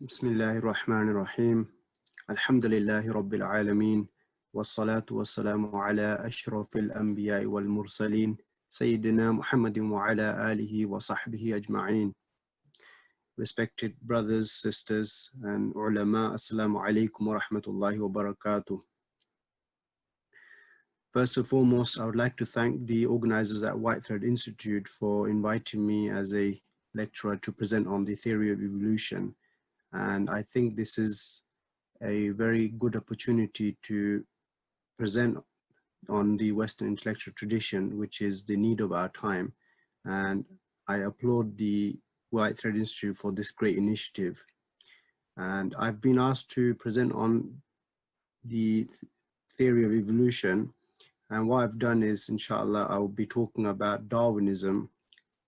Bismillahir Rahmanir Rahim. Alhamdulillahi Rabbil Alameen. Wassalatu wassalamu ala ashrafil anbiya'i wal mursaleen. Sayyidina Muhammadin wa ala alihi wa sahbihi ajma'een. Respected brothers, sisters, and ulama, assalamu alaikum wa rahmatullahi wa barakatuh. First and foremost, I would like to thank the organizers at White Thread Institute for inviting me as a lecturer to present on the theory of evolution. And I think this is a very good opportunity to present on the Western intellectual tradition, which is the need of our time. And I applaud the White Thread Institute for this great initiative. And I've been asked to present on the theory of evolution. And what I've done is, inshallah, I will be talking about Darwinism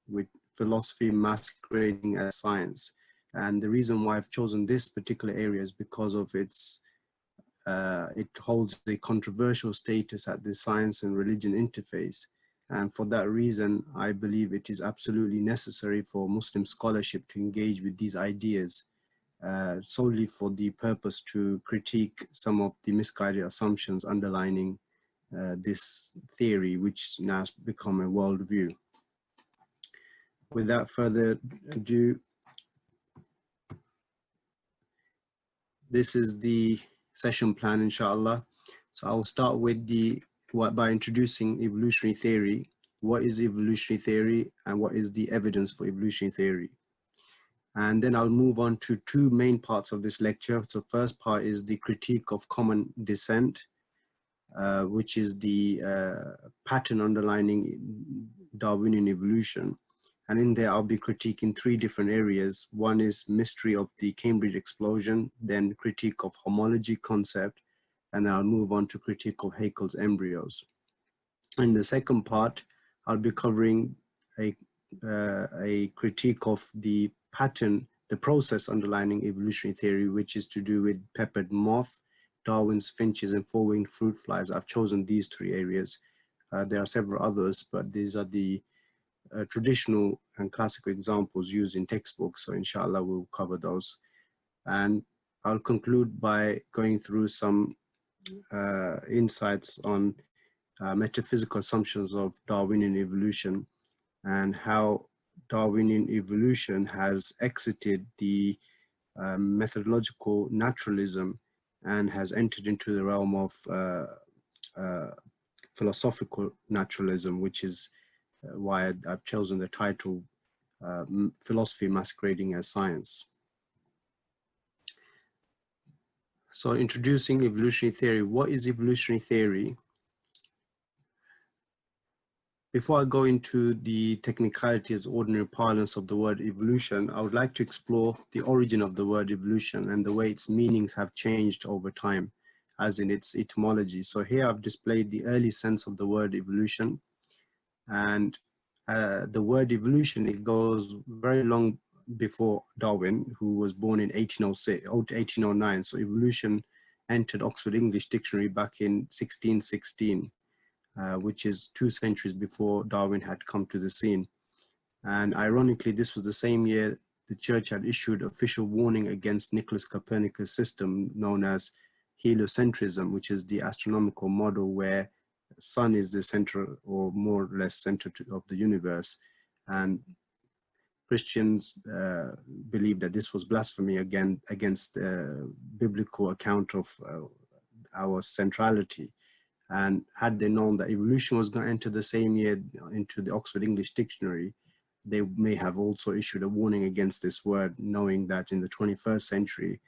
with philosophy masquerading as science. And the reason why I've chosen this particular area is because of its, it holds a controversial status at the science and religion interface. And for that reason, I believe it is absolutely necessary for Muslim scholarship to engage with these ideas solely for the purpose to critique some of the misguided assumptions underlining this theory, which now has become a worldview. Without further ado, this is the session plan, inshallah. So I will start with by introducing evolutionary theory. What is evolutionary theory and what is the evidence for evolutionary theory? And then I'll move on to two main parts of this lecture. So first part is the critique of common descent, which is the pattern underlining Darwinian evolution. And in there, I'll be critiquing three different areas. One is mystery of the Cambridge explosion, then critique of homology concept, and then I'll move on to critique of Haeckel's embryos. In the second part, I'll be covering a critique of the pattern, the process underlining evolutionary theory, which is to do with peppered moth, Darwin's finches, and four-winged fruit flies. I've chosen these three areas. There are several others, but these are the traditional and classical examples used in textbooks. So inshallah, we'll cover those. And I'll conclude by going through some insights on metaphysical assumptions of Darwinian evolution and how Darwinian evolution has exited the methodological naturalism and has entered into the realm of philosophical naturalism, which is why I've chosen the title Philosophy Masquerading as Science. So introducing evolutionary theory. What is evolutionary theory? Before I go into the technicalities, ordinary parlance of the word evolution, I would like to explore the origin of the word evolution and the way its meanings have changed over time, as in its etymology. So here I've displayed the early sense of the word evolution. And the word evolution, it goes very long before Darwin, who was born in 1809. So evolution entered Oxford English Dictionary back in 1616, which is 2 centuries before Darwin had come to the scene. And ironically, this was the same year the church had issued official warning against Nicholas Copernicus' system known as heliocentrism, which is the astronomical model where sun is the center, or more or less center of the universe. And Christians believe that this was blasphemy against the biblical account of our centrality. And had they known that evolution was going to enter the same year into the Oxford English Dictionary, they may have also issued a warning against this word, knowing that in the 21st century,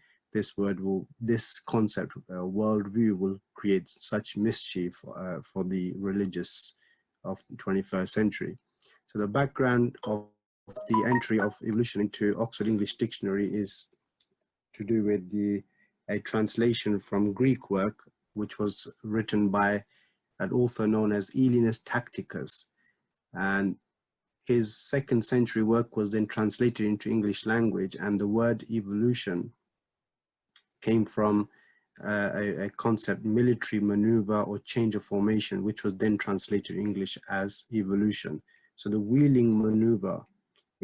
this concept, worldview, will create such mischief for the religious of the 21st century. So the background of the entry of evolution into Oxford English Dictionary is to do with a translation from Greek work, which was written by an author known as Elinus Tacticus. And his 2nd century work was then translated into English language, and the word evolution came from a concept, military maneuver or change of formation, which was then translated in English as evolution. So the wheeling maneuver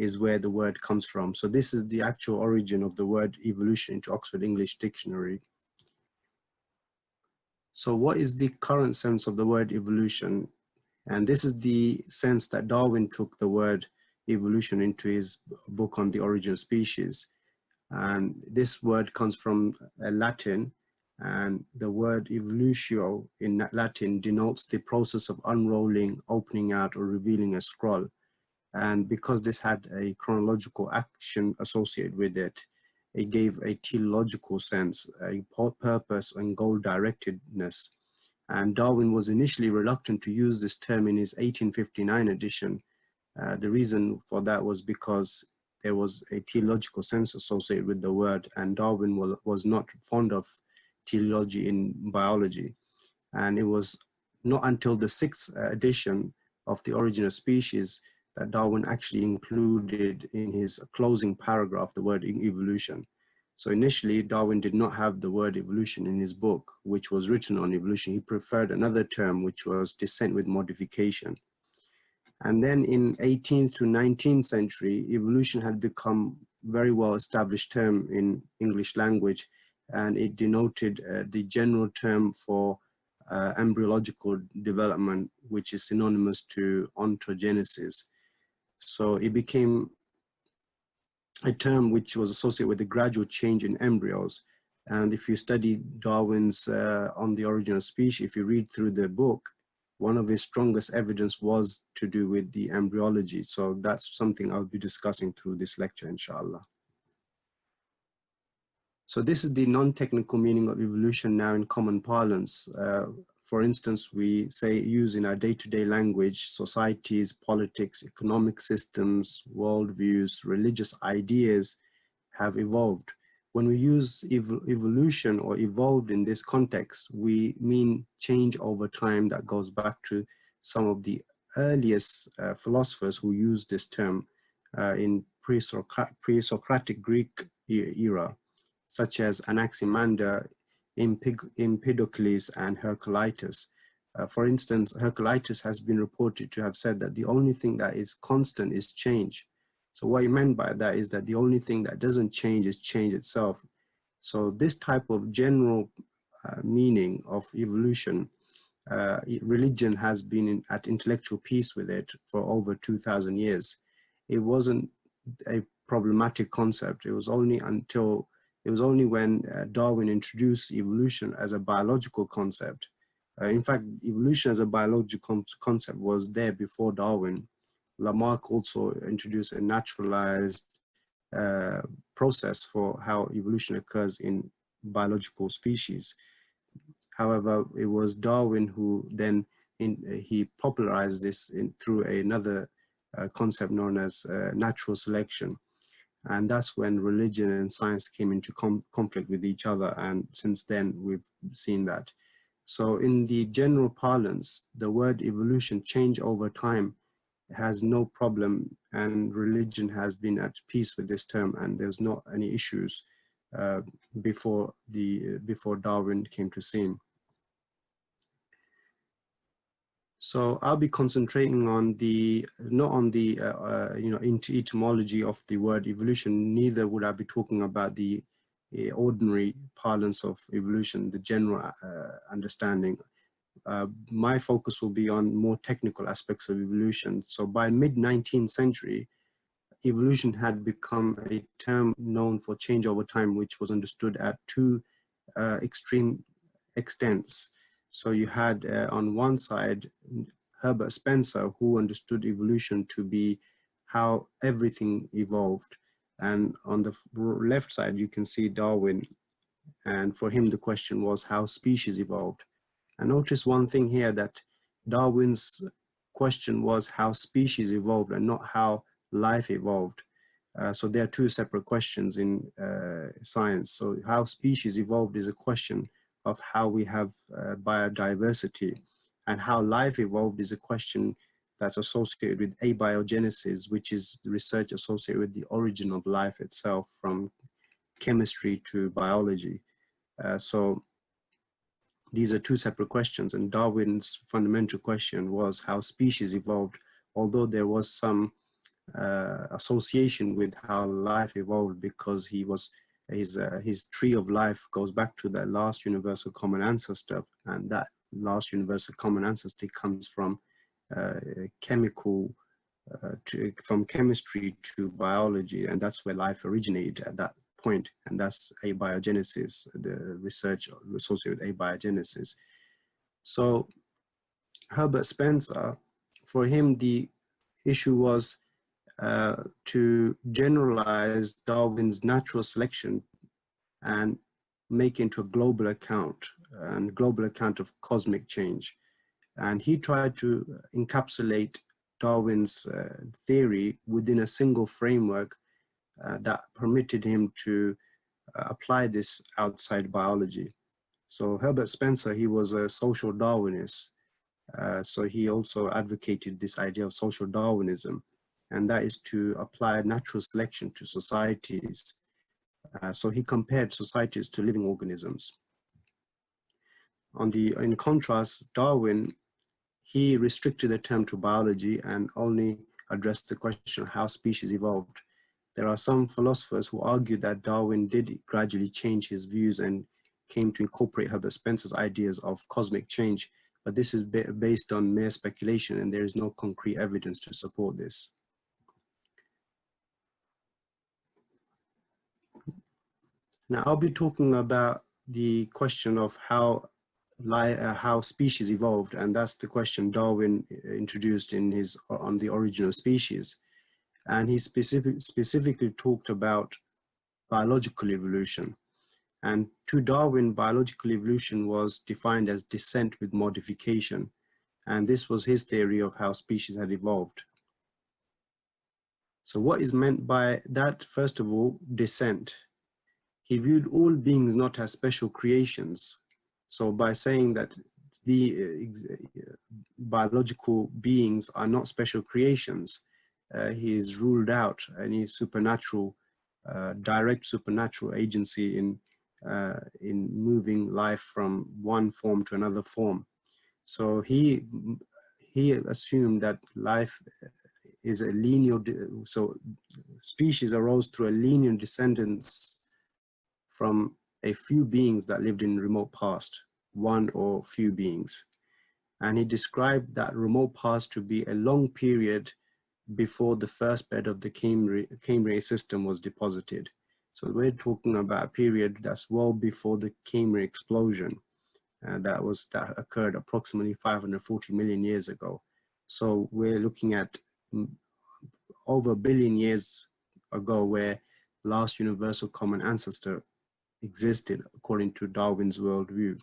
is where the word comes from. So this is the actual origin of the word evolution into Oxford English Dictionary. So what is the current sense of the word evolution? And this is the sense that Darwin took the word evolution into his book on the origin of species. And this word comes from Latin, and the word evolutio in Latin denotes the process of unrolling, opening out, or revealing a scroll. And because this had a chronological action associated with it, it gave a teleological sense, a purpose and goal-directedness. And Darwin was initially reluctant to use this term in his 1859 edition. The reason for that was because there was a teleological sense associated with the word, and Darwin was not fond of teleology in biology. And it was not until the sixth edition of The Origin of Species that Darwin actually included in his closing paragraph the word evolution. So initially, Darwin did not have the word evolution in his book, which was written on evolution. He preferred another term, which was descent with modification. And then in 18th to 19th century, evolution had become very well established term in English language, and it denoted the general term for embryological development, which is synonymous to ontogenesis. So it became a term which was associated with the gradual change in embryos. And if you study Darwin's On the Origin of Species, if you read through the book, one of his strongest evidence was to do with the embryology. So that's something I'll be discussing through this lecture, inshallah. So this is the non-technical meaning of evolution now in common parlance. For instance, we use in our day-to-day language, societies, politics, economic systems, worldviews, religious ideas have evolved. When we use evolution or evolved in this context, we mean change over time that goes back to some of the earliest philosophers who used this term in pre-Socratic Greek era, such as Anaximander, Empedocles, and Heraclitus. For instance, Heraclitus has been reported to have said that the only thing that is constant is change. So what he meant by that is that the only thing that doesn't change is change itself. So this type of general meaning of evolution, religion has been at intellectual peace with it for over 2,000 years. It wasn't a problematic concept. It was only when Darwin introduced evolution as a biological concept. In fact, evolution as a biological concept was there before Darwin. Lamarck also introduced a naturalized process for how evolution occurs in biological species. However, it was Darwin who then he popularized this through another concept known as natural selection. And that's when religion and science came into conflict with each other. And since then, we've seen that. So in the general parlance, the word evolution, change over time, has no problem, and religion has been at peace with this term, and there's not any issues before Darwin came to scene. So I'll be concentrating on not on the etymology of the word evolution. Neither would I be talking about the ordinary parlance of evolution, the general understanding. My focus will be on more technical aspects of evolution. So by mid-19th century, evolution had become a term known for change over time, which was understood at two extreme extents. So you had on one side, Herbert Spencer, who understood evolution to be how everything evolved. And on the left side, you can see Darwin. And for him, the question was how species evolved. And notice one thing here, that Darwin's question was how species evolved and not how life evolved. So there are two separate questions in science. So how species evolved is a question of how we have biodiversity, and how life evolved is a question that's associated with abiogenesis, which is the research associated with the origin of life itself, from chemistry to biology. So these are two separate questions, and Darwin's fundamental question was how species evolved, although there was some association with how life evolved, because his tree of life goes back to that last universal common ancestor, and that last universal common ancestor comes from chemical, from chemistry to biology, and that's where life originated at that point, and that's abiogenesis, the research associated with abiogenesis. So Herbert Spencer, for him, the issue was to generalize Darwin's natural selection and make into a global account, and global account of cosmic change. And he tried to encapsulate Darwin's theory within a single framework that permitted him to apply this outside biology. So Herbert Spencer, he was a social Darwinist. So he also advocated this idea of social Darwinism, and that is to apply natural selection to societies. So he compared societies to living organisms. In contrast, Darwin, he restricted the term to biology and only addressed the question of how species evolved. There are some philosophers who argue that Darwin did gradually change his views and came to incorporate Herbert Spencer's ideas of cosmic change, but this is based on mere speculation, and there is no concrete evidence to support this. Now, I'll be talking about the question of how species evolved, and that's the question Darwin introduced in on the origin of species. And he specifically talked about biological evolution. And to Darwin, biological evolution was defined as descent with modification. And this was his theory of how species had evolved. So what is meant by that? First of all, descent. He viewed all beings not as special creations. So by saying that biological beings are not special creations, he has ruled out any supernatural, direct supernatural agency in moving life from one form to another form. So he assumed that life is a linear, so species arose through a linear descendants from a few beings that lived in remote past, one or few beings. And he described that remote past to be a long period before the first bed of the Cambrian system was deposited. So we're talking about a period that's well before the Cambrian explosion that occurred approximately 540 million years ago. So we're looking at over a billion years ago where last universal common ancestor existed according to Darwin's worldview.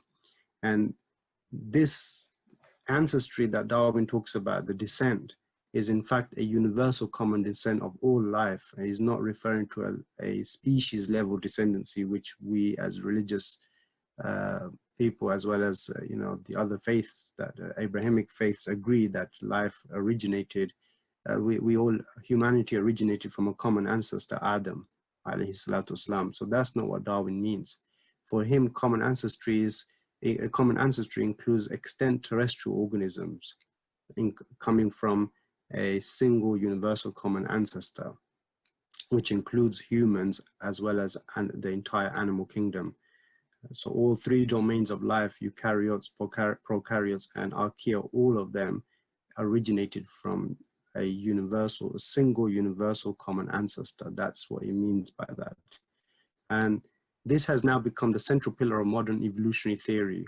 And this ancestry that Darwin talks about, the descent, is in fact a universal common descent of all life. And he's not referring to a species level descendancy, which we as religious people, as well as the other faiths, that Abrahamic faiths, agree that life originated, humanity originated from a common ancestor, Adam, alayhi salatu wasalam. So that's not what Darwin means. For him, common ancestry includes extant terrestrial organisms coming from a single universal common ancestor, which includes humans as well as the entire animal kingdom. So all three domains of life, eukaryotes, prokaryotes, and archaea, all of them originated from a single universal common ancestor. That's what he means by that. And this has now become the central pillar of modern evolutionary theory,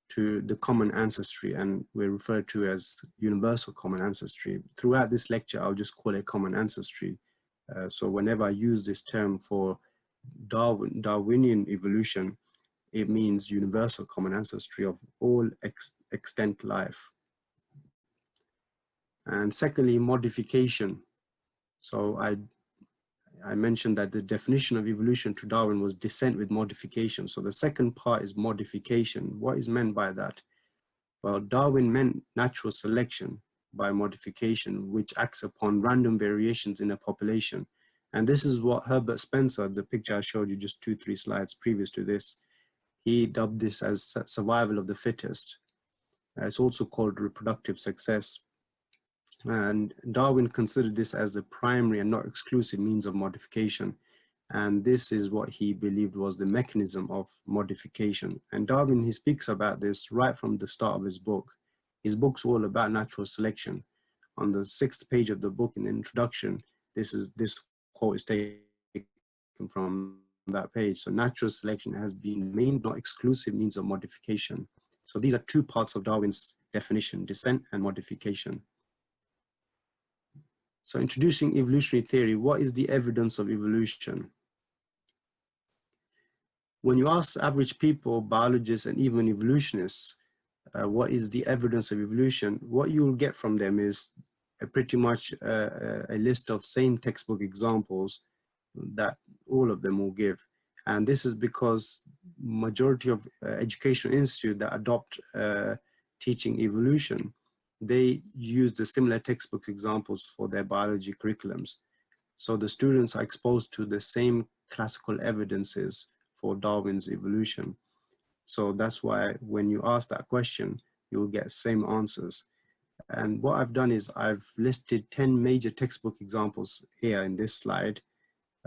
to the common ancestry, and we're referred to as universal common ancestry. Throughout this lecture, I'll just call it common ancestry. So whenever I use this term for Darwinian evolution, it means universal common ancestry of all extant life. And secondly, modification. So I mentioned that the definition of evolution to Darwin was descent with modification. So the second part is modification. What is meant by that? Well, Darwin meant natural selection by modification, which acts upon random variations in a population. And this is what Herbert Spencer, the picture I showed you just 2-3 slides previous to this, he dubbed this as survival of the fittest. It's also called reproductive success. And Darwin considered this as the primary and not exclusive means of modification. And this is what he believed was the mechanism of modification. And Darwin, he speaks about this right from the start of his book. His book's all about natural selection. On the 6th page of the book, in the introduction, this quote is taken from that page. So natural selection has been the main, not exclusive means of modification. So these are two parts of Darwin's definition: descent and modification. So introducing evolutionary theory, what is the evidence of evolution? When you ask average people, biologists, and even evolutionists, what is the evidence of evolution, what you will get from them is pretty much a list of same textbook examples that all of them will give. And this is because majority of educational institutes that adopt teaching evolution, they use the similar textbook examples for their biology curriculums. So the students are exposed to the same classical evidences for Darwin's evolution. So that's why when you ask that question, you'll get same answers. And what I've done is I've listed 10 major textbook examples here in this slide.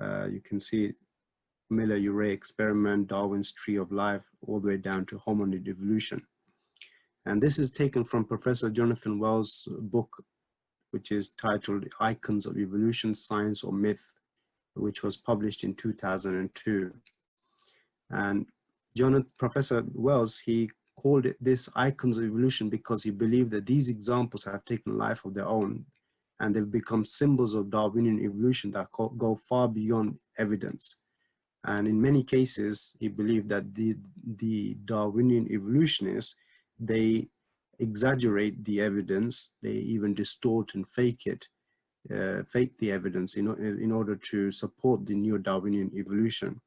You can see Miller-Urey experiment, Darwin's tree of life, all the way down to hominid evolution. And this is taken from Professor Jonathan Wells' book, which is titled Icons of Evolution, Science or Myth, which was published in 2002. And Professor Wells, he called it this Icons of Evolution because he believed that these examples have taken life of their own, and they've become symbols of Darwinian evolution that go far beyond evidence. And in many cases, he believed that the Darwinian evolutionists, they exaggerate the evidence, they even distort and fake the evidence in order to support the neo-Darwinian evolution.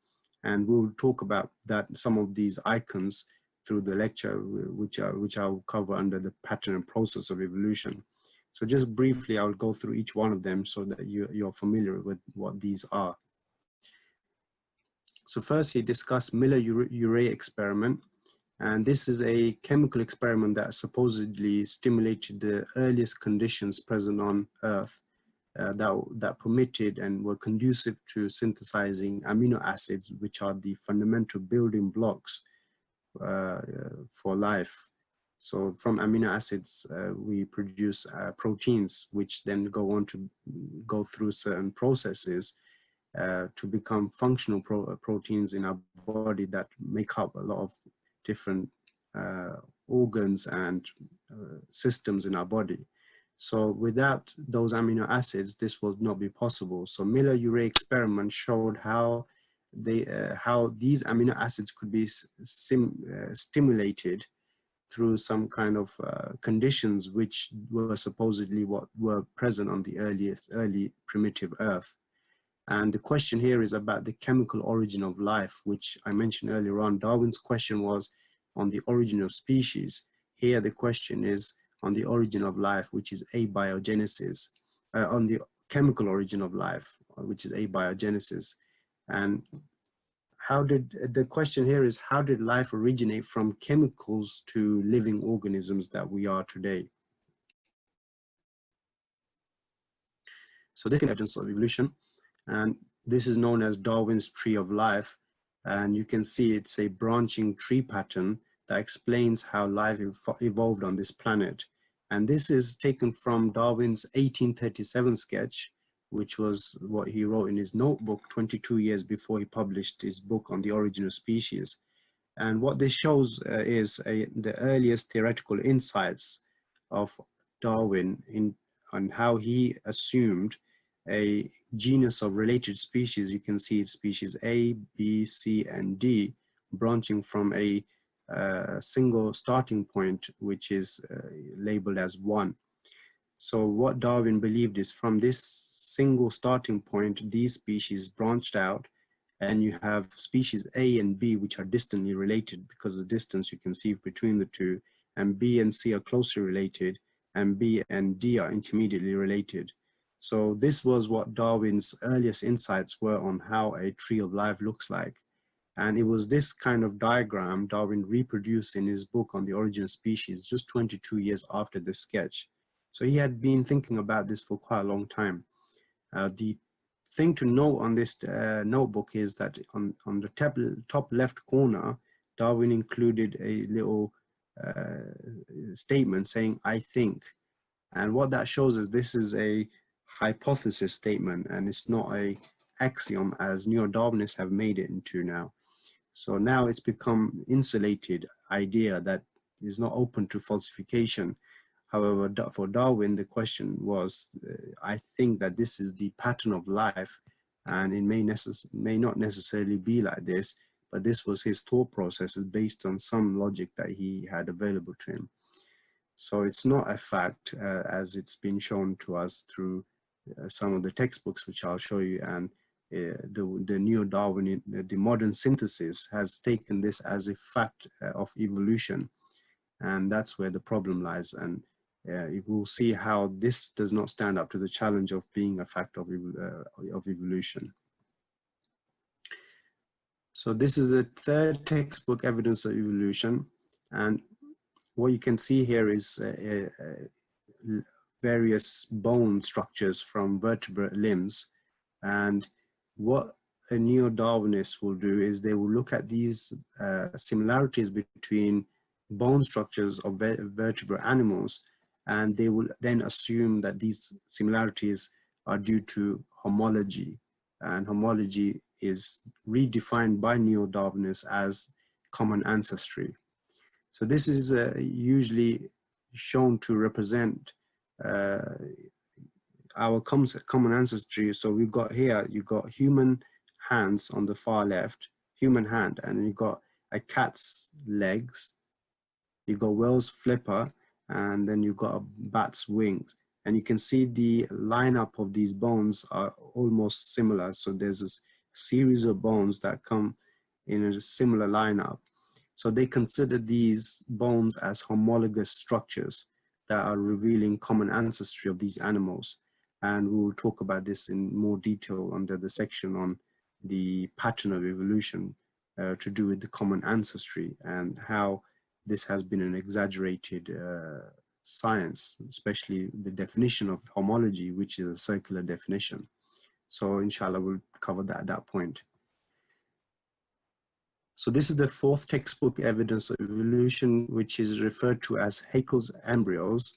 And we'll talk about that, some of these icons through the lecture, which I'll cover under the pattern and process of evolution. So just briefly, I'll go through each one of them so that you're familiar with what these are. So first, he discussed Miller-Urey experiment. And this is a chemical experiment that supposedly stimulated the earliest conditions present on Earth that permitted and were conducive to synthesizing amino acids, which are the fundamental building blocks for life. So from amino acids, we produce proteins, which then go on to go through certain processes to become functional proteins in our body that make up a lot of different organs and systems in our body. So without those amino acids, this would not be possible. So Miller-Urey experiment showed how these amino acids could be stimulated through some kind of conditions which were supposedly what were present on the early primitive Earth. And the question here is about the chemical origin of life, which I mentioned earlier on. Darwin's question was on the origin of species. Here the question is on the origin of life, which is abiogenesis, on the chemical origin of life, which is abiogenesis. And the question here is, how did life originate from chemicals to living organisms that we are today? So this is evidence of evolution. And this is known as Darwin's tree of life. And you can see it's a branching tree pattern that explains how life evolved on this planet. And this is taken from Darwin's 1837 sketch, which was what he wrote in his notebook 22 years before he published his book on the origin of species. And what this shows is the earliest theoretical insights of Darwin on how he assumed a genus of related species. You can see species A, B, C, and D branching from a single starting point, which is labeled as 1. So what Darwin believed is from this single starting point, these species branched out, and you have species A and B, which are distantly related because of the distance you can see between the two, and B and C are closely related, and B and D are intermediately related. So this was what Darwin's earliest insights were on how a tree of life looks like. And it was this kind of diagram Darwin reproduced in his book on the origin of species just 22 years after this sketch. So he had been thinking about this for quite a long time. The thing to note on this notebook is that on the top left corner, Darwin included a little statement saying, "I think." And what that shows is this is a hypothesis statement, and it's not a axiom as neo-Darwinists have made it into now. So now it's become insulated idea that is not open to falsification. However, for Darwin, the question was, I think that this is the pattern of life, and it may not necessarily be like this, but this was his thought processes based on some logic that he had available to him. So it's not a fact, as it's been shown to us through some of the textbooks, which I'll show you, and the neo-Darwinian, the modern synthesis has taken this as a fact of evolution, and that's where the problem lies. And we'll see how this does not stand up to the challenge of being a fact of evolution. So this is the third textbook, Evidence of Evolution, and what you can see here is various bone structures from vertebrate limbs. And what a neo-Darwinist will do is they will look at these similarities between bone structures of vertebrate animals, and they will then assume that these similarities are due to homology. And homology is redefined by neo-Darwinists as common ancestry. So this is usually shown to represent our common ancestry. So we've got here, you've got human hands on the far left, human hand, and you've got a cat's legs, you've got whale's flipper, and then you've got a bat's wings. And you can see the lineup of these bones are almost similar. So there's a series of bones that come in a similar lineup. So they consider these bones as homologous structures that are revealing common ancestry of these animals. And we will talk about this in more detail under the section on the pattern of evolution to do with the common ancestry and how this has been an exaggerated science, especially the definition of homology, which is a circular definition. So inshallah, we'll cover that at that point. So this is the fourth textbook, Evidence of Evolution, which is referred to as Haeckel's embryos.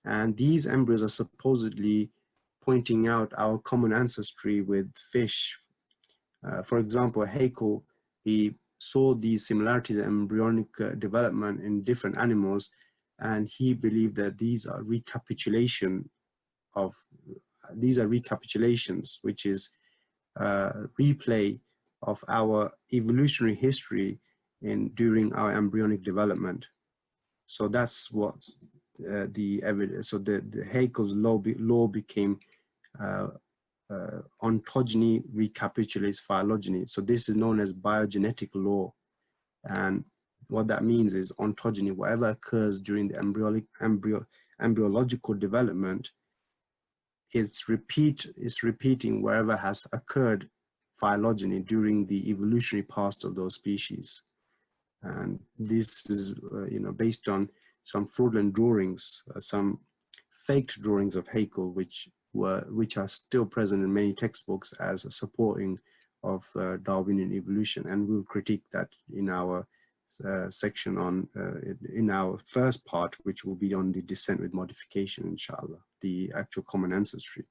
And these embryos are supposedly pointing out our common ancestry with fish. For example, Haeckel, he saw these similarities in embryonic development in different animals, and he believed that these are recapitulations, which is replay of our evolutionary history during our embryonic development. So that's what the evidence. So the Haeckel's law became ontogeny recapitulates phylogeny. So this is known as biogenetic law, and what that means is ontogeny, whatever occurs during the embryological development, is repeating wherever has occurred phylogeny during the evolutionary past of those species. And this is based on some fraudulent drawings, some faked drawings of Haeckel, which are still present in many textbooks as a supporting of Darwinian evolution, and we'll critique that in our section on in our first part, which will be on the descent with modification, inshallah, the actual common ancestry.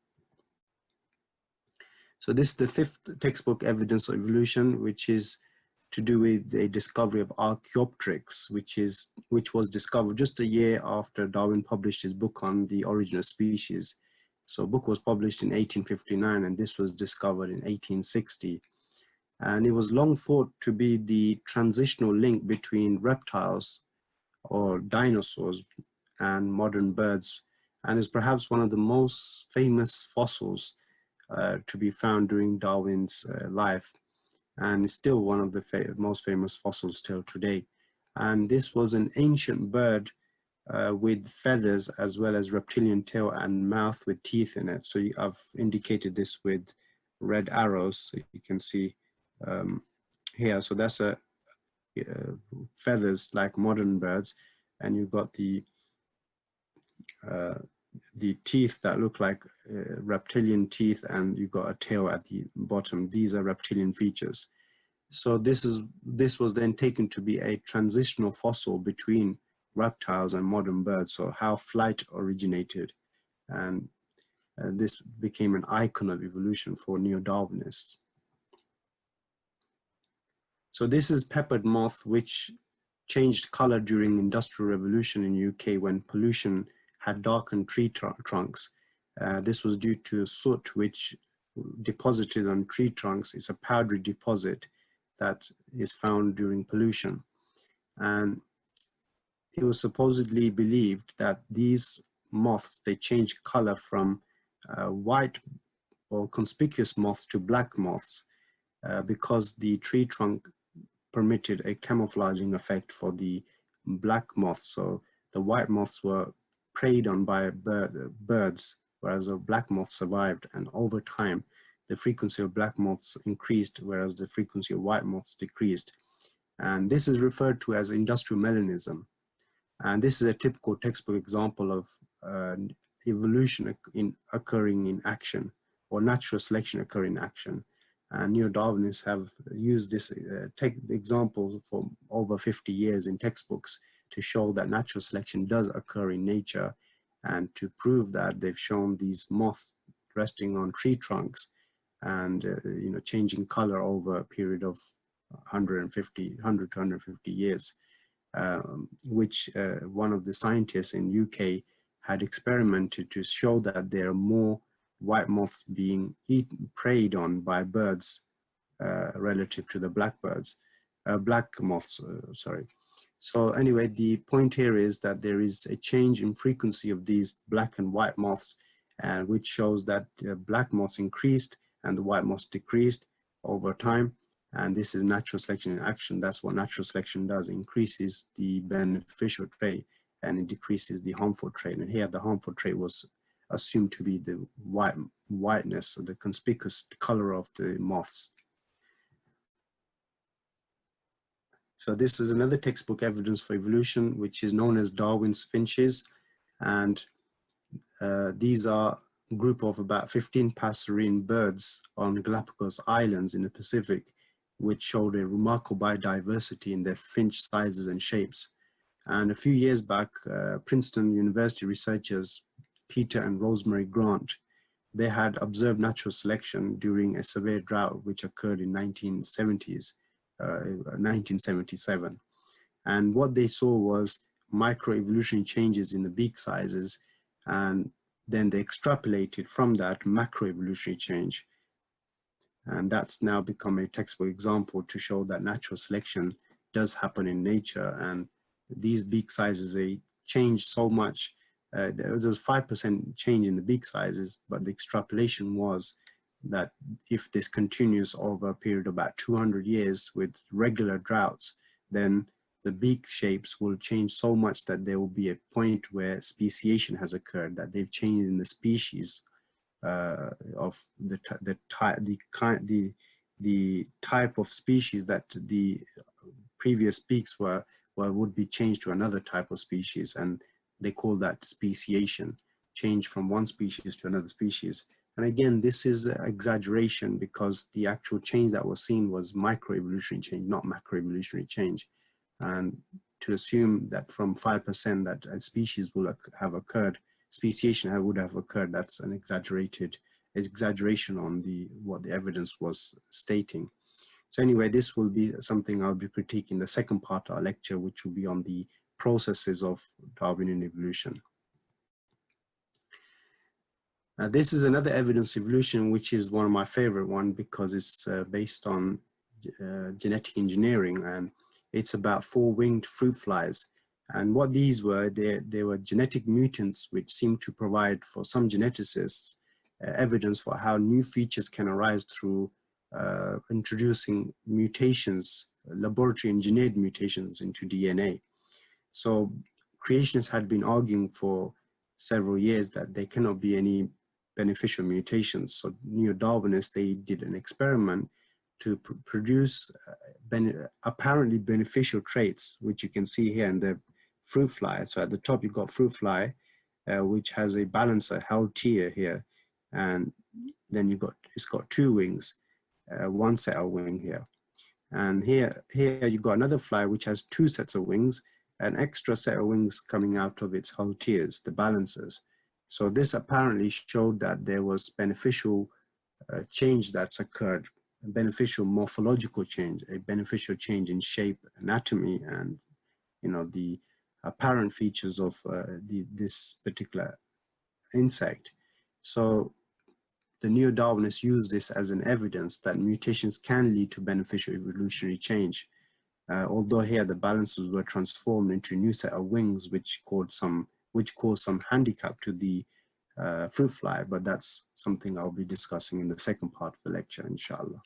So this is the fifth textbook, Evidence of Evolution, which is to do with the discovery of Archaeopteryx, which was discovered just a year after Darwin published his book on the origin of species. So a book was published in 1859, and this was discovered in 1860. And it was long thought to be the transitional link between reptiles or dinosaurs and modern birds, and is perhaps one of the most famous fossils to be found during Darwin's life, and is still one of the most famous fossils till today. And this was an ancient bird with feathers as well as reptilian tail and mouth with teeth in it. So I've indicated this with red arrows, so you can see here. So that's feathers like modern birds, and you've got the the teeth that look like reptilian teeth, and you got a tail at the bottom. These are reptilian features. So this was then taken to be a transitional fossil between reptiles and modern birds, so how flight originated. And this became an icon of evolution for neo-Darwinists. So this is peppered moth, which changed color during Industrial Revolution in UK when pollution had darkened tree trunks. This was due to soot which deposited on tree trunks. It's a powdery deposit that is found during pollution. And it was supposedly believed that these moths, they change color from white or conspicuous moths to black moths because the tree trunk permitted a camouflaging effect for the black moths. So the white moths were preyed on by birds, whereas the black moths survived. And over time, the frequency of black moths increased, whereas the frequency of white moths decreased. And this is referred to as industrial melanism. And this is a typical textbook example of evolution occurring in action, or natural selection occurring in action. And neo-Darwinists have used this example for over 50 years in textbooks to show that natural selection does occur in nature. And to prove that, they've shown these moths resting on tree trunks and changing color over a period of 100 to 150 years, which one of the scientists in UK had experimented to show that there are more white moths being preyed on by birds relative to the black moths, sorry. So anyway, the point here is that there is a change in frequency of these black and white moths, which shows that black moths increased and the white moths decreased over time. And this is natural selection in action. That's what natural selection does. It increases the beneficial trait and it decreases the harmful trait. And here the harmful trait was assumed to be the whiteness, or the conspicuous color of the moths. So this is another textbook evidence for evolution, which is known as Darwin's finches. And these are a group of about 15 passerine birds on Galapagos Islands in the Pacific, which showed a remarkable biodiversity in their finch sizes and shapes. And a few years back, Princeton University researchers Peter and Rosemary Grant, they had observed natural selection during a severe drought which occurred in 1977. And what they saw was microevolutionary changes in the beak sizes, and then they extrapolated from that macroevolutionary change. And that's now become a textbook example to show that natural selection does happen in nature. And these beak sizes, they change so much. There was 5% change in the beak sizes, but the extrapolation was that if this continues over a period of about 200 years with regular droughts, then the beak shapes will change so much that there will be a point where speciation has occurred, that they've changed in the species of the type of species that the previous beaks would be changed to another type of species, and they call that speciation, change from one species to another species. And again, this is an exaggeration because the actual change that was seen was microevolutionary change, not macroevolutionary change. And to assume that from 5% that a species will have occurred, speciation would have occurred, that's an exaggeration on what the evidence was stating. So anyway, this will be something I'll be critiquing in the second part of our lecture, which will be on the processes of Darwinian evolution. This is another evidence evolution, which is one of my favorite ones because it's based on genetic engineering, and it's about four-winged fruit flies. And what these were, they were genetic mutants which seem to provide for some geneticists evidence for how new features can arise through introducing mutations, laboratory engineered mutations into DNA. So creationists had been arguing for several years that there cannot be any beneficial mutations. So neo-Darwinists, they did an experiment to produce apparently beneficial traits, which you can see here in the fruit fly. So at the top, you've got fruit fly, which has a balancer held here, and then it's got two wings, one set of wing here. And here you got another fly which has two sets of wings, an extra set of wings coming out of its hull tiers, the balancers. So this apparently showed that there was beneficial change that's occurred, a beneficial morphological change, a beneficial change in shape, anatomy, and the apparent features of this particular insect. So the neo-Darwinists use this as an evidence that mutations can lead to beneficial evolutionary change. Although here the balancers were transformed into a new set of wings, which caused some handicap to the fruit fly, but that's something I'll be discussing in the second part of the lecture, inshallah.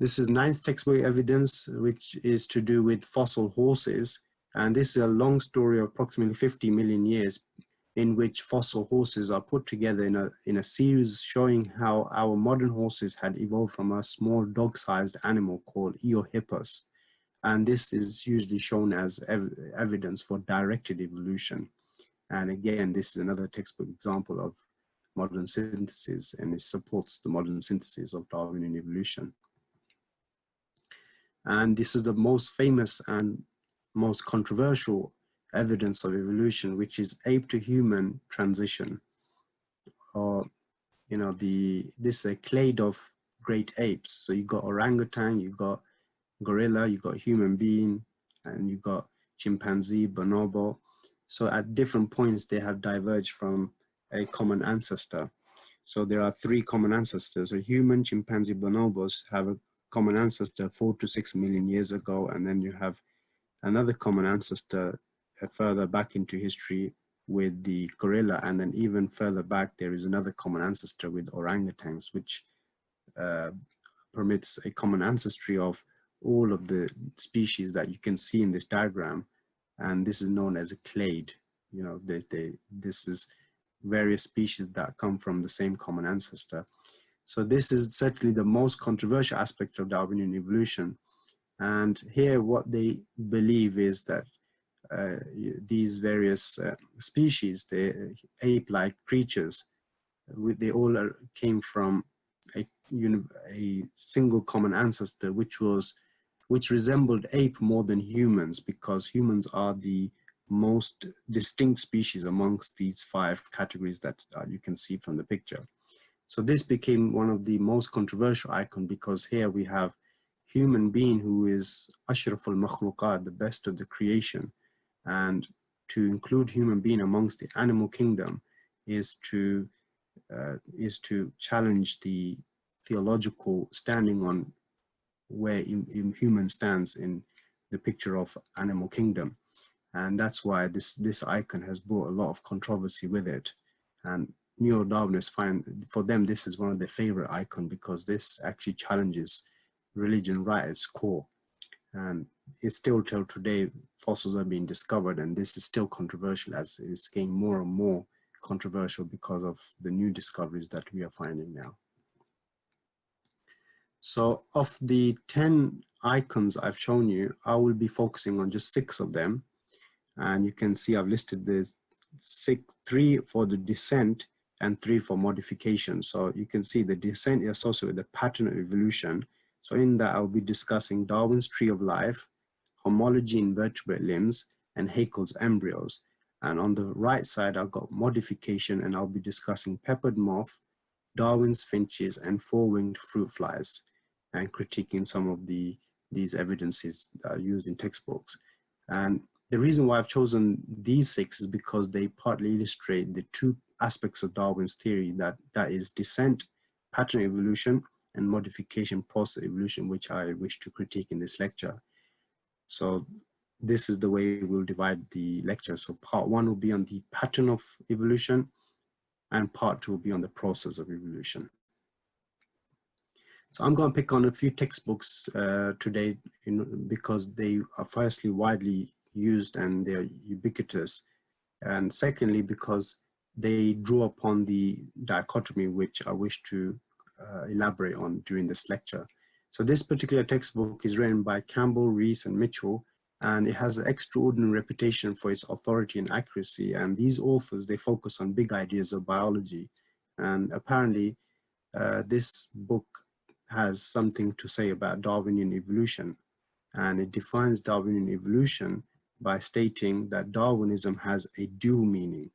This is ninth textbook evidence, which is to do with fossil horses. And this is a long story of approximately 50 million years in which fossil horses are put together in a series showing how our modern horses had evolved from a small dog-sized animal called Eohippus. And this is usually shown as evidence for directed evolution. And again, this is another textbook example of modern synthesis, and it supports the modern synthesis of Darwinian evolution. And this is the most famous and most controversial evidence of evolution, which is ape to human transition. Or, this is a clade of great apes. So you got orangutan, you got gorilla, you got human being, and you got chimpanzee, bonobo. So at different points, they have diverged from a common ancestor. So there are three common ancestors. A human, chimpanzee, bonobos have a common ancestor 4 to 6 million years ago, and then you have another common ancestor further back into history with the gorilla, and then even further back there is another common ancestor with orangutans, which permits a common ancestry of all of the species that you can see in this diagram, and this is known as a clade. This is various species that come from the same common ancestor. So this is certainly the most controversial aspect of Darwinian evolution. And here what they believe is that these various species, the ape-like creatures, they all came from a single common ancestor, which resembled ape more than humans, because humans are the most distinct species amongst these 5 categories that you can see from the picture. So this became one of the most controversial icons, because here we have human being who is ashraful makhluqat, the best of the creation, and to include human being amongst the animal kingdom is to challenge the theological standing on where human stands in the picture of animal kingdom. And that's why this icon has brought a lot of controversy with it. And neo-Darwinists find, for them, this is one of their favorite icons, because this actually challenges religion right at its core. And it's still till today, fossils are being discovered, and this is still controversial, as it's getting more and more controversial because of the new discoveries that we are finding now. So of the 10 icons I've shown you, I will be focusing on just 6 of them. And you can see I've listed the 3 for the descent and 3 for modification. So you can see the descent is associated with the pattern of evolution. So in that, I'll be discussing Darwin's tree of life, homology in vertebrate limbs, and Haeckel's embryos. And on the right side, I've got modification, and I'll be discussing peppered moth, Darwin's finches, and 4-winged fruit flies, and critiquing some of these evidences that are used in textbooks. And the reason why I've chosen these 6 is because they partly illustrate the 2 aspects of Darwin's theory, that is descent, pattern evolution, and modification, process evolution, which I wish to critique in this lecture. So this is the way we'll divide the lecture. So part 1 will be on the pattern of evolution, and part 2 will be on the process of evolution. So I'm going to pick on a few textbooks today because they are firstly widely used and they're ubiquitous, and secondly because they draw upon the dichotomy which I wish to elaborate on during this lecture. So this particular textbook is written by Campbell, Rees, and Mitchell, and it has an extraordinary reputation for its authority and accuracy. And these authors, they focus on big ideas of biology. And apparently, this book has something to say about Darwinian evolution. And it defines Darwinian evolution by stating that Darwinism has a dual meaning.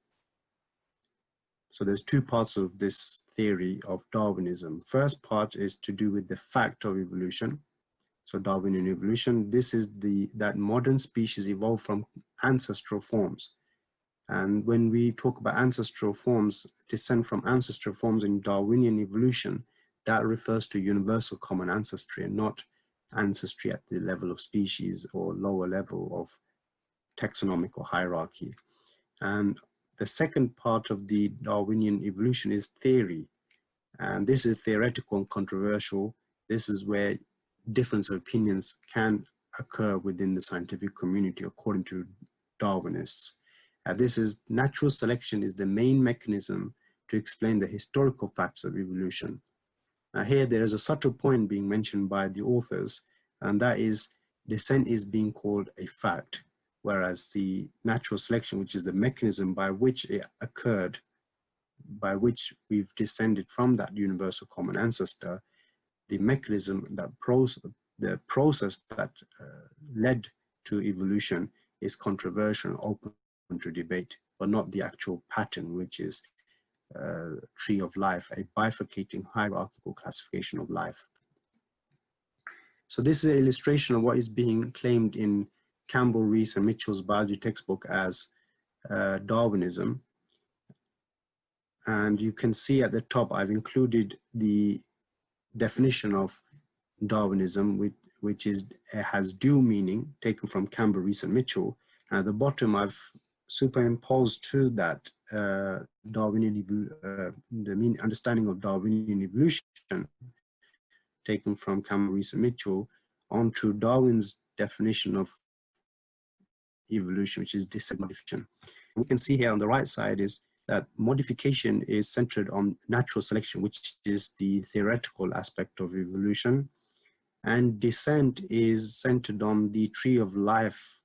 So there's two parts of this theory of Darwinism. First part is to do with the fact of evolution. So Darwinian evolution, this is that modern species evolved from ancestral forms. And when we talk about ancestral forms, descent from ancestral forms in Darwinian evolution, that refers to universal common ancestry and not ancestry at the level of species or lower level of taxonomic or hierarchy. And the second part of the Darwinian evolution is theory. And this is theoretical and controversial. This is where difference of opinions can occur within the scientific community according to Darwinists. This is natural selection is the main mechanism to explain the historical facts of evolution. Now here there is a subtle point being mentioned by the authors, and that is descent is being called a fact, whereas the natural selection, which is the mechanism by which it occurred, by which we've descended from that universal common ancestor, the mechanism, the process that led to evolution is controversial, open to debate, but not the actual pattern, which is tree of life, a bifurcating hierarchical classification of life. So this is an illustration of what is being claimed in Campbell, Rees, and Mitchell's biology textbook as Darwinism. And you can see at the top, I've included the definition of Darwinism, which is has dual meaning, taken from Campbell, Rees, and Mitchell. And at the bottom, I've superimposed to that Darwinian the understanding of Darwinian evolution, taken from Campbell, Rees, and Mitchell, onto Darwin's definition of evolution, which is descent modification. We can see here on the right side is that modification is centered on natural selection, which is the theoretical aspect of evolution, and descent is centered on the tree of life,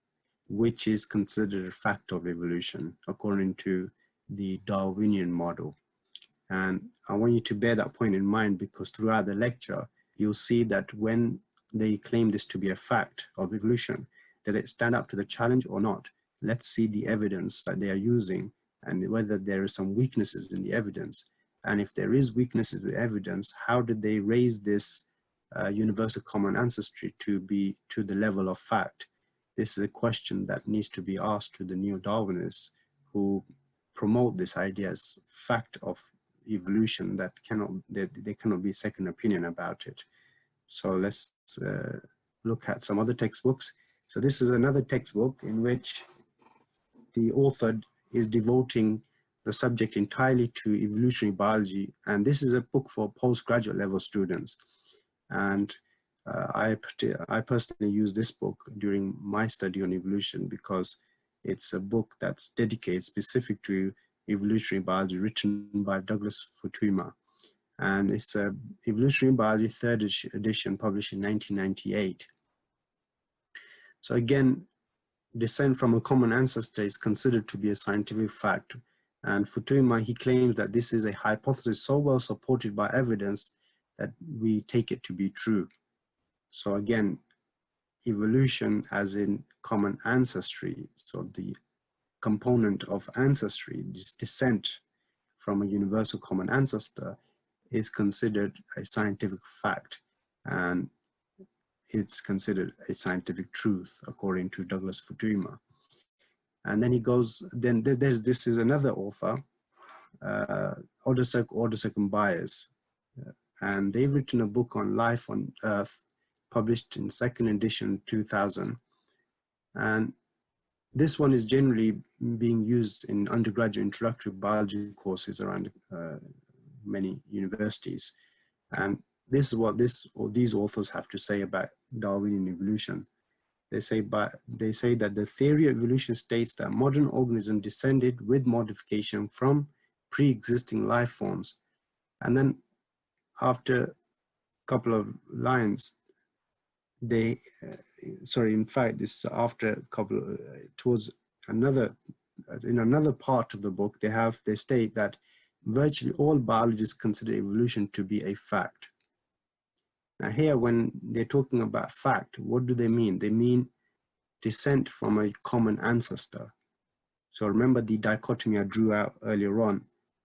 which is considered a fact of evolution according to the Darwinian model. And I want you to bear that point in mind, because throughout the lecture, you'll see that when they claim this to be a fact of evolution, does it stand up to the challenge or not? Let's see the evidence that they are using and whether there are some weaknesses in the evidence. And if there is weaknesses in the evidence, how did they raise this universal common ancestry to the level of fact? This is a question that needs to be asked to the neo-Darwinists who promote this idea as fact of evolution that they cannot be second opinion about it. So let's look at some other textbooks. So this is another textbook in which the author is devoting the subject entirely to evolutionary biology. And this is a book for postgraduate level students. And I personally use this book during my study on evolution because it's a book that's dedicated specific to evolutionary biology, written by Douglas Futuyma. And it's a Evolutionary Biology 3rd edition, published in 1998. So again, descent from a common ancestor is considered to be a scientific fact. And Futuyma, he claims that this is a hypothesis so well supported by evidence that we take it to be true. So again, evolution as in common ancestry, so the component of ancestry, this descent from a universal common ancestor, is considered a scientific fact, and it's considered a scientific truth according to Douglas Futuyma. And then he goes, then this is another author, Odosek and Byers, and they've written a book on life on Earth, published in 2nd edition 2000. And this one is generally being used in undergraduate introductory biology courses around many universities. And this is what these authors have to say about Darwinian evolution. They say that the theory of evolution states that modern organisms descended with modification from pre-existing life forms. And then after a couple of lines, they sorry, in fact, this after a couple, towards another, in another part of the book, they state that virtually all biologists consider evolution to be a fact. Now here, when they're talking about fact, what do they mean? They mean descent from a common ancestor. So remember the dichotomy I drew out earlier on,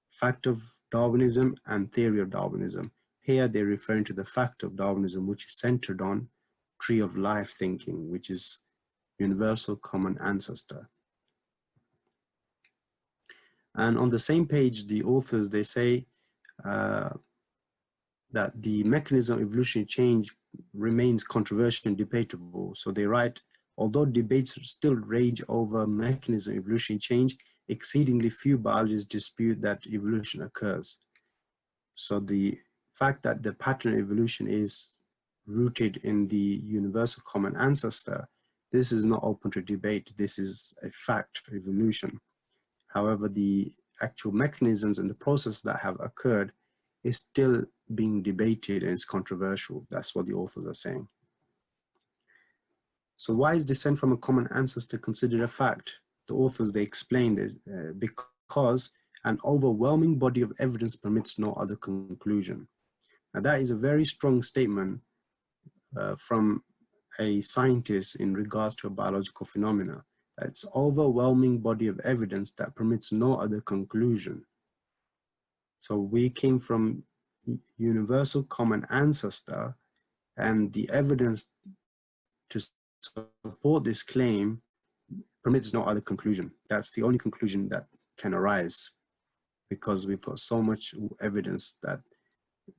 fact of Darwinism and theory of Darwinism. Here they're referring to the fact of Darwinism, which is centered on tree of life thinking, which is universal common ancestor. And on the same page, the authors, they say that the mechanism of evolutionary change remains controversial and debatable. So they write, although debates still rage over mechanism of evolutionary change, exceedingly few biologists dispute that evolution occurs. So the fact that the pattern of evolution is rooted in the universal common ancestor, this is not open to debate. This is a fact of evolution. However, the actual mechanisms and the process that have occurred is still being debated and it's controversial. That's what the authors are saying. So why is descent from a common ancestor considered a fact? The authors, they explained it because an overwhelming body of evidence permits no other conclusion. Now that is a very strong statement from a scientist in regards to a biological phenomena. It's overwhelming body of evidence that permits no other conclusion. So we came from universal common ancestor, and the evidence to support this claim permits no other conclusion. That's the only conclusion that can arise, because we've got so much evidence that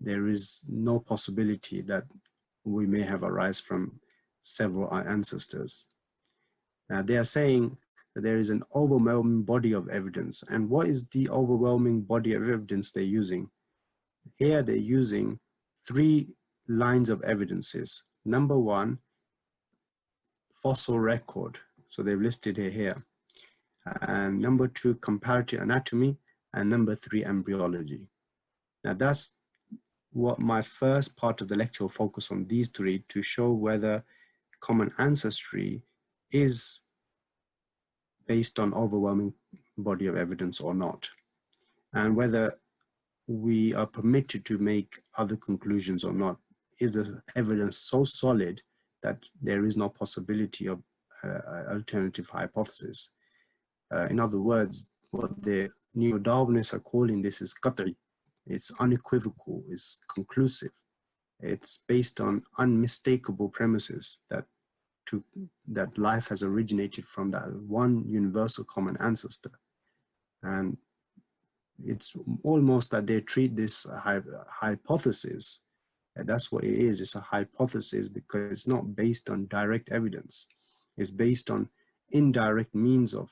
there is no possibility that we may have arisen from several ancestors. Now they are saying that there is an overwhelming body of evidence. And what is the overwhelming body of evidence they're using? Here they're using 3 lines of evidences. Number 1, fossil record. So they've listed it here. And number 2, comparative anatomy. And number 3, embryology. Now that's what my first part of the lecture will focus on, these 3, to show whether common ancestry is based on overwhelming body of evidence or not, and whether we are permitted to make other conclusions or not. Is the evidence so solid that there is no possibility of alternative hypothesis? In other words, what the neo-Darwinists are calling this is qat'i. It's unequivocal, it's conclusive. It's based on unmistakable premises that life has originated from that one universal common ancestor. And it's almost that they treat this hypothesis, and that's what it is. It's a hypothesis because it's not based on direct evidence. It's based on indirect means of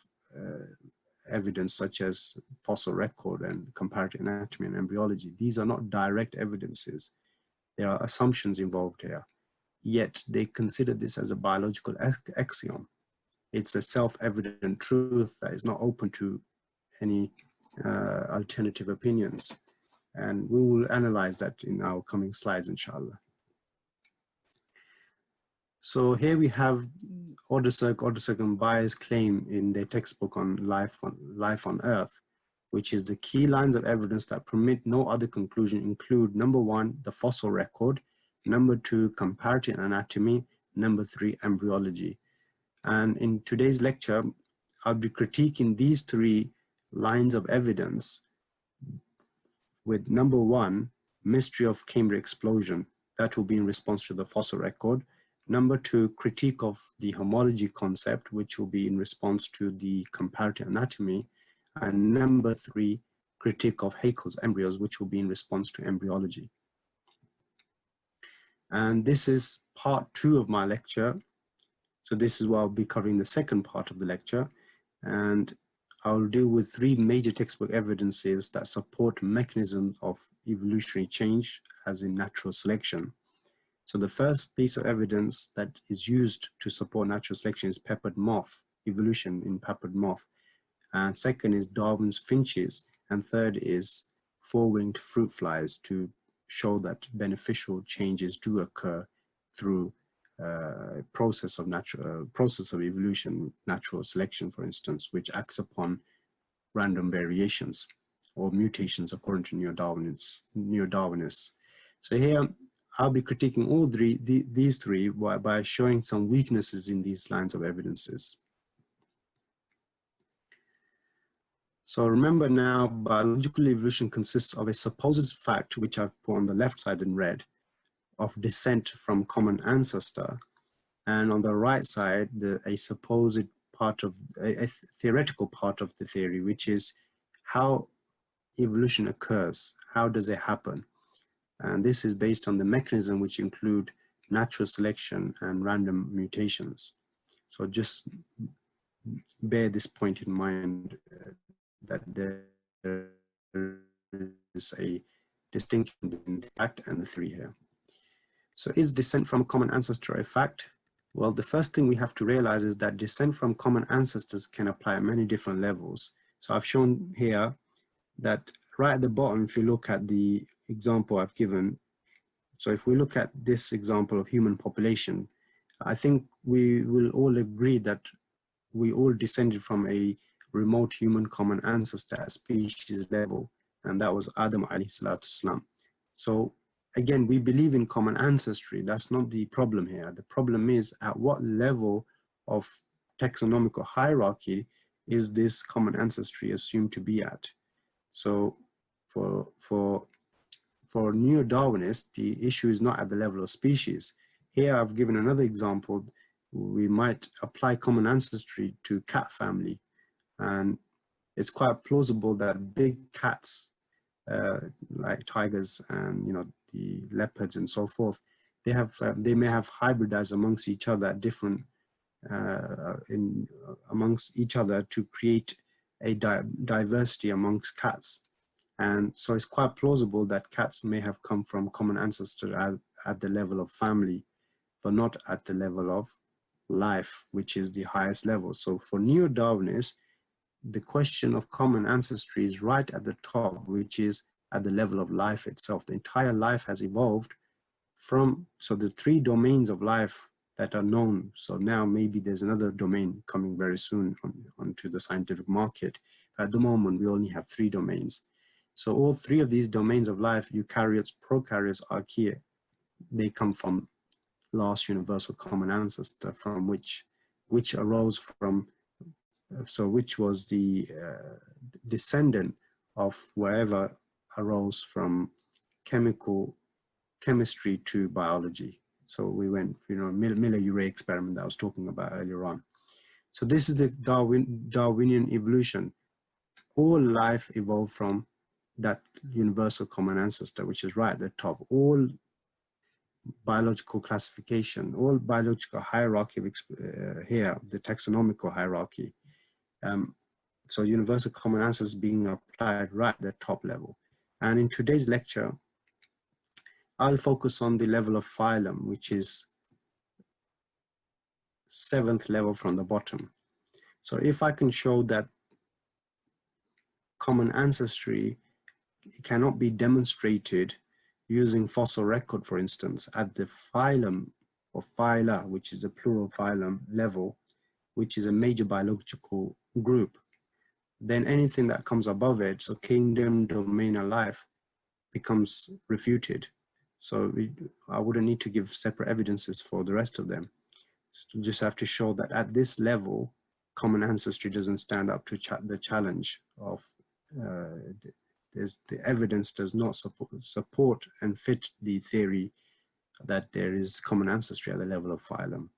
evidence, such as fossil record and comparative anatomy and embryology. These are not direct evidences. There are assumptions involved here. Yet they consider this as a biological axiom. It's a self-evident truth that is not open to any alternative opinions. And we will analyze that in our coming slides, inshallah. So here we have Odescq and Bayes' claim in their textbook on life on Earth, which is the key lines of evidence that permit no other conclusion include: number 1, the fossil record; number 2, comparative anatomy; number 3, embryology. And in today's lecture, I'll be critiquing these 3 lines of evidence with number 1, mystery of Cambrian explosion. That will be in response to the fossil record. Number 2, critique of the homology concept, which will be in response to the comparative anatomy. And number 3, critique of Haeckel's embryos, which will be in response to embryology. And this is part 2 of my lecture. So this is what I'll be covering the second part of the lecture. And I'll deal with 3 major textbook evidences that support mechanisms of evolutionary change, as in natural selection. So the first piece of evidence that is used to support natural selection is peppered moth, evolution in peppered moth. And second is Darwin's finches. And third is 4-winged fruit flies, to show that beneficial changes do occur through process of evolution, natural selection, for instance, which acts upon random variations or mutations according to neo-Darwinists. So here I'll be critiquing all these three by showing some weaknesses in these lines of evidences. So remember now, biological evolution consists of a supposed fact, which I've put on the left side in red, of descent from common ancestor, and on the right side, a supposed part of a theoretical part of the theory, which is how evolution occurs. How does it happen? And this is based on the mechanism which include natural selection and random mutations. So just bear this point in mind, that there is a distinction between the fact and the theory here. So is descent from a common ancestor a fact? Well, the first thing we have to realize is that descent from common ancestors can apply at many different levels. So I've shown here that right at the bottom, if you look at the example I've given, so if we look at this example of human population, I think we will all agree that we all descended from a remote human common ancestor at species level, and that was Adam alayhi salatu salam. So again, we believe in common ancestry. That's not the problem here. The problem is at what level of taxonomical hierarchy is this common ancestry assumed to be at? So for neo-Darwinists, the issue is not at the level of species. Here I've given another example. We might apply common ancestry to cat family, and it's quite plausible that big cats like tigers and the leopards and so forth, they may have hybridized amongst each other at different amongst each other to create a diversity amongst cats. And so it's quite plausible that cats may have come from common ancestor at the level of family, but not at the level of life, which is the highest level. So for neo-Darwinists, the question of common ancestry is right at the top, which is at the level of life itself. The entire life has evolved from, so the three domains of life that are known. So now maybe there's another domain coming very soon onto the scientific market. At the moment, we only have three domains. So all three of these domains of life, eukaryotes, prokaryotes, archaea, they come from last universal common ancestor, from which arose from, so which was the descendant of wherever arose from chemistry to biology. So we went, Miller-Urey experiment that I was talking about earlier on. So this is the Darwinian evolution. All life evolved from that universal common ancestor, which is right at the top. All biological classification, all biological hierarchy here, the taxonomical hierarchy. So universal common ancestors being applied right at the top level. And in today's lecture, I'll focus on the level of phylum, which is 7th level from the bottom. So if I can show that common ancestry cannot be demonstrated using fossil record, for instance, at the phylum or phyla, which is a plural phylum level, which is a major biological group, then anything that comes above it, so kingdom, domain, and life, becomes refuted. So I wouldn't need to give separate evidences for the rest of them. So you just have to show that at this level, common ancestry doesn't stand up to the challenge of the evidence does not support and fit the theory that there is common ancestry at the level of phylum.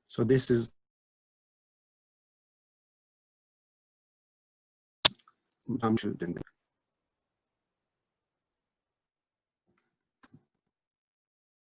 So this is